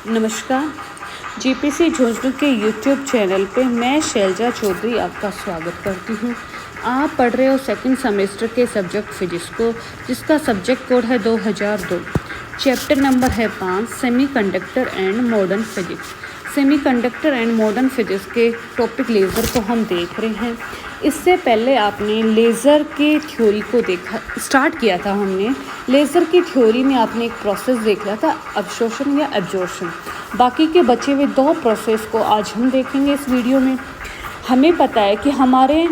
नमस्कार। जीपीसी झुंझुनू के YouTube channel पे मैं शैलजा चौधरी आपका स्वागत करती हूँ। आप पढ़ रहे हो सेकंड सेमेस्टर के सब्जेक्ट फिजिक्स को, जिसका सब्जेक्ट कोड है 2002। चैप्टर नंबर है 5, semiconductor and modern physics. Semiconductor and modern physics के टॉपिक लेज़र को हम देख रहे हैं। इससे पहले आपने लेज़र के थ्योरी को स्टार्ट किया था। हमने लेज़र की थ्योरी में आपने एक प्रोसेस देख लिया था, अब्जॉर्प्शन या एब्जॉर्प्शन। बाकी के बचे हुए 2 प्रोसेस को आज हम देखेंगे इस वीडियो में। हमें पता है कि हमारे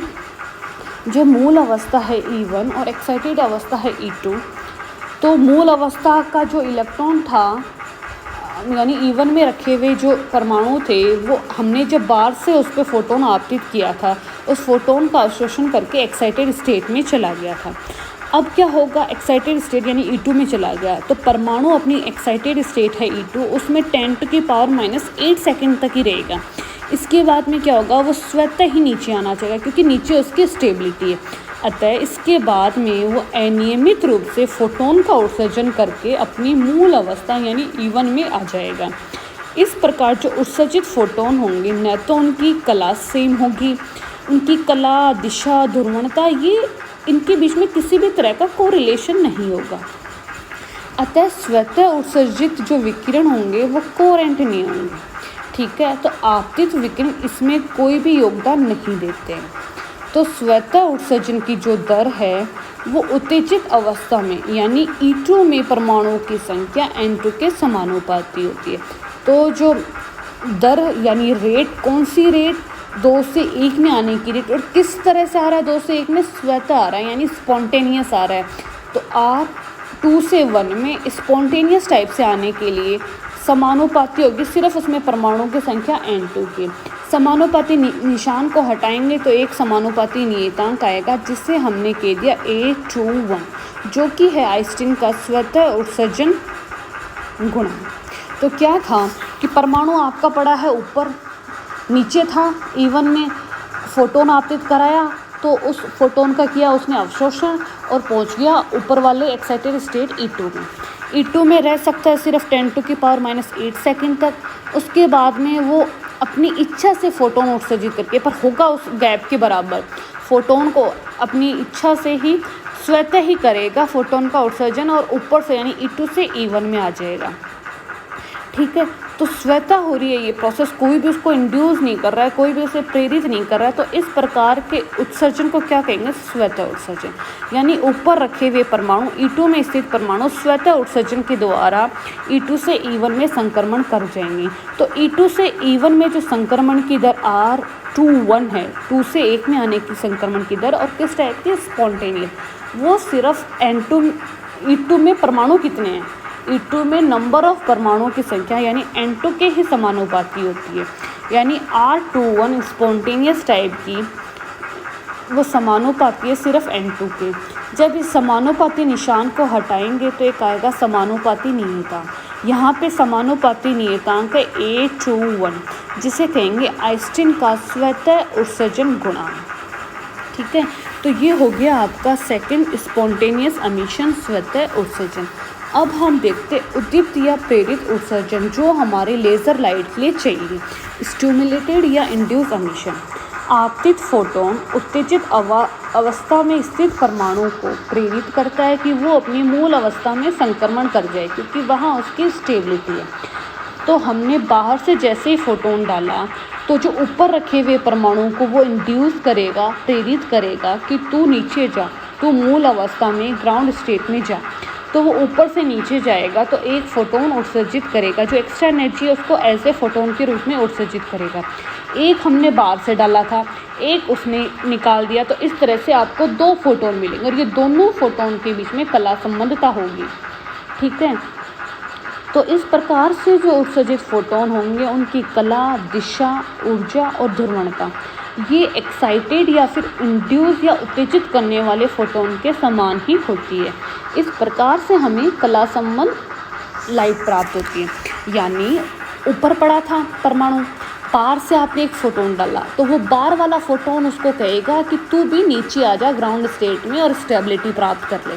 जो मूल अवस्था है E1 और एक्साइटेड अवस्था है E2। तो मूल अवस्था का जो इलेक्ट्रॉन था, यानी E1 में रखे हुए जो परमाणु थे, वो हमने जब बाहर से उस पर फोटोन आपतित किया था, उस फोटोन का अवशोषण करके एक्साइटेड स्टेट में चला गया था। अब क्या होगा, एक्साइटेड स्टेट यानी E2 में चला गया तो परमाणु अपनी एक्साइटेड स्टेट है E2, उसमें 10⁻⁸ सेकंड तक ही रहेगा। इसके बाद में क्या होगा, वो स्वतः ही नीचे आना चाहिए क्योंकि नीचे उसकी स्टेबिलिटी है। अतः इसके बाद में वो अनियमित रूप से फोटोन का उत्सर्जन करके अपनी मूल अवस्था यानी E1 में आ जाएगा। इस प्रकार जो उत्सर्जित फोटोन होंगे न तो उनकी कला सेम होगी, उनकी कला, दिशा, ध्रुवणता, ये इनके बीच में किसी भी तरह का कोरिलेशन नहीं होगा। अतः स्वतः उत्सर्जित जो विकिरण होंगे वो कोहेरेंट नहीं होंगे। ठीक है, तो आपतित विकिरण इसमें कोई भी योगदान नहीं देते हैं। तो स्वतः उत्सर्जन की जो दर है वो उत्तेजित अवस्था में यानी E2 में परमाणुओं की संख्या N2 के समानुपाती होती है। तो जो दर यानी रेट, कौन सी रेट, 2 से 1 में आने की रेट, और किस तरह से आ रहा है 2 से 1 में, स्वतः आ रहा है यानी स्पॉन्टेनियस आ रहा है। तो आप 2 से 1 में स्पॉन्टेनियस टाइप से आने के लिए समानुपाती होगी सिर्फ उसमें परमाणुओं की संख्या N2 की। समानुपाती निशान को हटाएंगे तो एक समानुपाती नियतांक आएगा जिसे हमने कह दिया A21, जो कि है आइंस्टीन का स्वतः उत्सर्जन गुणांक। तो क्या था कि परमाणु आपका पड़ा है ऊपर, नीचे था E1 में, फोटोन आपतित कराया तो उस फोटोन का किया उसने अवशोषण और पहुंच गया ऊपर वाले एक्साइटेड स्टेट E2 में। E2 में रह सकता है सिर्फ 10⁻⁸ सेकंड तक। उसके बाद में वो अपनी इच्छा से फोटोन उत्सर्जित करके, पर होगा उस गैप के बराबर, फोटोन को अपनी इच्छा से ही स्वतः ही करेगा फोटोन का उत्सर्जन और ऊपर से यानी E2 से E1 में आ जाएगा। ठीक है, तो स्वतः हो रही है ये प्रोसेस, कोई भी उसको इंड्यूस नहीं कर रहा है, कोई भी उसे प्रेरित नहीं कर रहा है। तो इस प्रकार के उत्सर्जन को क्या कहेंगे, स्वतः उत्सर्जन। यानी ऊपर रखे हुए परमाणु, E2 में स्थित परमाणु स्वतः उत्सर्जन के द्वारा E2 से E1 में संक्रमण कर जाएंगे। तो E2 से E1 में जो संक्रमण की दर R21 है, 2 से 1 में आने की संक्रमण की दर, और किस टाइप की, स्पॉन्टेनियस। वो सिर्फ E2 में परमाणु कितने हैं, E2 में नंबर ऑफ परमाणुओं की संख्या यानी N2 के ही समानुपाती होती है। यानी R21 स्पॉन्टेनियस टाइप की वो समानुपाती है सिर्फ N2 के। जब इस समानुपाती निशान को हटाएंगे तो एक आएगा समानुपाती नियतांक। यहाँ पे समानुपाती नियतांक है A21, जिसे कहेंगे आइंस्टीन का स्वतः उत्सर्जन गुणांक। ठीक है, तो ये हो गया आपका सेकंड, स्पॉन्टेनियस एमिशन, स्वतः उत्सर्जन। अब हम देखते उद्दीप्त या प्रेरित उत्सर्जन, जो हमारे लेज़र लाइट के लिए चाहिए। स्टिमुलेटेड या इंड्यूस एमिशन। आपतित फोटोन उत्तेजित अवस्था में स्थित परमाणु को प्रेरित करता है कि वो अपनी मूल अवस्था में संक्रमण कर जाए क्योंकि वहाँ उसकी स्टेबिलिटी है। तो हमने बाहर से जैसे ही फोटोन डाला तो जो ऊपर रखे हुए परमाणु को वो इंड्यूस करेगा, प्रेरित करेगा कि तू नीचे जा, तू मूल अवस्था में, ग्राउंड स्टेट में जा। तो वो ऊपर से नीचे जाएगा तो एक फोटोन उत्सर्जित करेगा, जो एक्स्ट्रा एनर्जी है उसको एज ए फोटोन के रूप में उत्सर्जित करेगा। एक हमने बाहर से डाला था, एक उसने निकाल दिया, तो इस तरह से आपको 2 फोटोन मिलेंगे और ये दोनों फोटोन के बीच में कला संबंधता होगी। ठीक है, तो इस प्रकार से जो उत्सर्जित फोटोन होंगे उनकी कला, दिशा, ऊर्जा और ध्रुवणता ये एक्साइटेड या फिर इंड्यूस या उत्तेजित करने वाले फोटोन के समान ही होती है। इस प्रकार से हमें कला संबंध लाइट प्राप्त होती है। यानी ऊपर पड़ा था परमाणु, पार से आपने एक फोटोन डाला तो वो बार वाला फोटोन उसको कहेगा कि तू भी नीचे आ जा ग्राउंड स्टेट में और स्टेबिलिटी प्राप्त कर ले।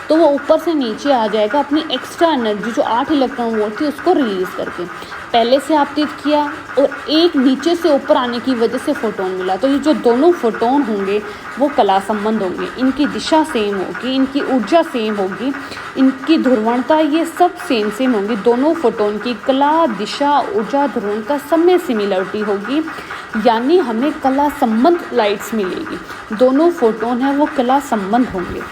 तो वो ऊपर से नीचे आ जाएगा अपनी एक्स्ट्रा एनर्जी जो 8 इलेक्ट्रॉन वोल्ट थी उसको रिलीज़ करके। पहले से आपतित किया और एक नीचे से ऊपर आने की वजह से फोटोन मिला। तो ये जो दोनों फोटोन होंगे वो कला संबंध होंगे, इनकी दिशा सेम होगी, इनकी ऊर्जा सेम होगी, इनकी ध्रुवणता ये सब सेम होंगी। दोनों फोटोन की कला, दिशा, ऊर्जा, ध्रुवणता सब में सिमिलरिटी होगी, यानी हमें कला संबंध लाइट्स मिलेगी। दोनों फोटोन हैं वो कला संबंध होंगे।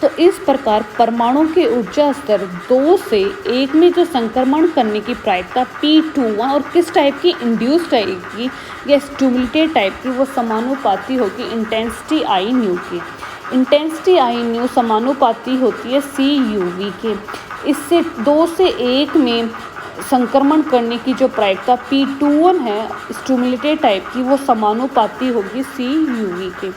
तो इस प्रकार परमाणु के ऊर्जा स्तर 2 से 1 में जो संक्रमण करने की प्रायिकता P21 और किस टाइप की, इंड्यूस टाइप की या स्टिमुलेटेड टाइप की, वो समानुपाती होगी इंटेंसिटी आई न्यू की। इंटेंसिटी आई न्यू समानुपाती होती है CUV के। इससे 2 से 1 में संक्रमण करने की जो प्रायिकता P21 है स्टिमुलेटेड टाइप की, वो समानुपाती होगी CUV के।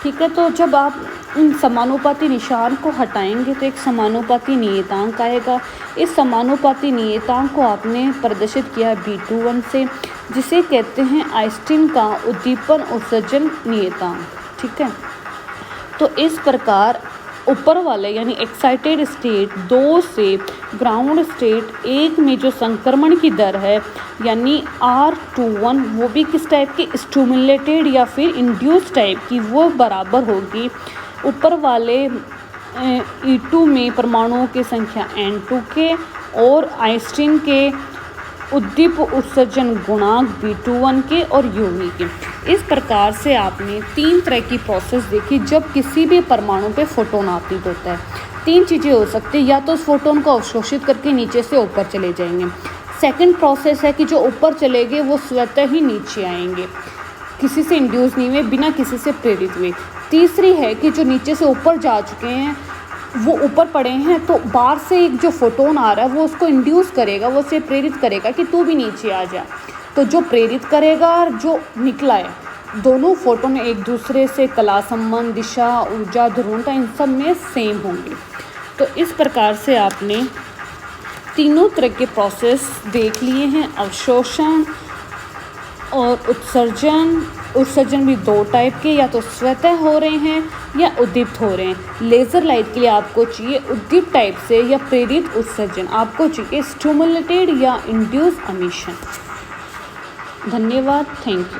ठीक है, तो जब आप इन समानुपाती निशान को हटाएंगे तो एक समानुपाती नियतांक आएगा। इस समानुपाती नियतांक को आपने प्रदर्शित किया B21 से, जिसे कहते हैं आइंस्टीन का उद्दीपन उत्सर्जन नियतांक। ठीक है, तो इस प्रकार ऊपर वाले यानी एक्साइटेड स्टेट 2 से ग्राउंड स्टेट 1 में जो संक्रमण की दर है यानी R21, वो भी किस टाइप की, स्टिमुलेटेड या फिर इंड्यूस टाइप की, वो बराबर होगी ऊपर वाले E2 में परमाणुओं की संख्या N2 के और आइंस्टीन के उद्दीप उत्सर्जन गुणांक B21 के और UV के। इस प्रकार से आपने 3 तरह की प्रोसेस देखी जब किसी भी परमाणु पे फोटोन आपतित होता है। 3 चीज़ें हो सकती है, या तो उस फोटोन को अवशोषित करके नीचे से ऊपर चले जाएंगे। सेकंड प्रोसेस है कि जो ऊपर चले गए वो स्वतः ही नीचे आएंगे, किसी से इंड्यूस नहीं हुए, बिना किसी से प्रेरित हुए। तीसरी है कि जो नीचे से ऊपर जा चुके हैं वो ऊपर पड़े हैं, तो बाहर से एक जो फोटोन आ रहा है वो उसको इंड्यूस करेगा, वो उसे प्रेरित करेगा कि तू भी नीचे आ जा। तो जो प्रेरित करेगा और जो निकला है, दोनों फोटोन एक दूसरे से कला संबंध, दिशा, ऊर्जा, ध्रुवणता इन सब में सेम होंगे। तो इस प्रकार से आपने तीनों तरह के प्रोसेस देख लिए हैं, अवशोषण और उत्सर्जन। उत्सर्जन भी 2 टाइप के, या तो स्वतः हो रहे हैं या उद्दीप्त हो रहे हैं। लेज़र लाइट के लिए आपको चाहिए उद्दीप्त टाइप से या प्रेरित उत्सर्जन, आपको चाहिए स्टिमुलेटेड या इंड्यूस एमिशन। धन्यवाद, थैंक यू।